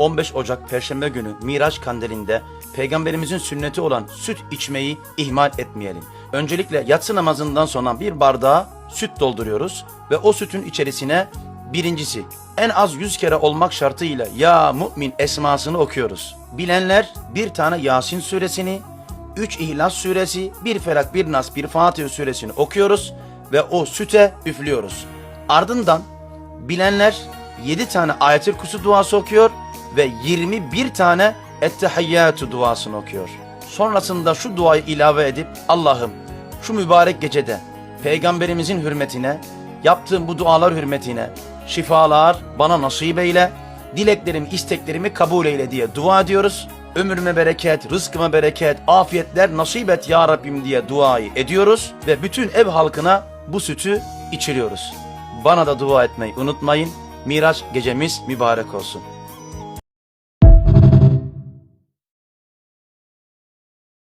15 Ocak Perşembe günü Miraç kandilinde Peygamberimizin sünneti olan süt içmeyi ihmal etmeyelim. Öncelikle yatsı namazından sonra bir bardağa süt dolduruyoruz ve o sütün içerisine birincisi en az 100 kere olmak şartıyla ya mümin esmasını okuyoruz. Bilenler bir tane Yasin suresini, 3 İhlas suresi, bir Felak, bir Nas, bir Fatiha suresini okuyoruz ve o süte üflüyoruz. Ardından bilenler 7 tane Ayet-i Kürsi duası okuyor ve 21 tane Ettehiyyatü duasını okuyor. Sonrasında şu duayı ilave edip Allah'ım şu mübarek gecede Peygamberimizin hürmetine, yaptığım bu dualar hürmetine şifalar bana nasip eyle, dileklerimi, isteklerimi kabul eyle diye dua ediyoruz. Ömrüme bereket, rızkıma bereket, afiyetler nasip et ya Rabbim diye duayı ediyoruz ve bütün ev halkına bu sütü içiriyoruz. Bana da dua etmeyi unutmayın. Miraç gecemiz mübarek olsun.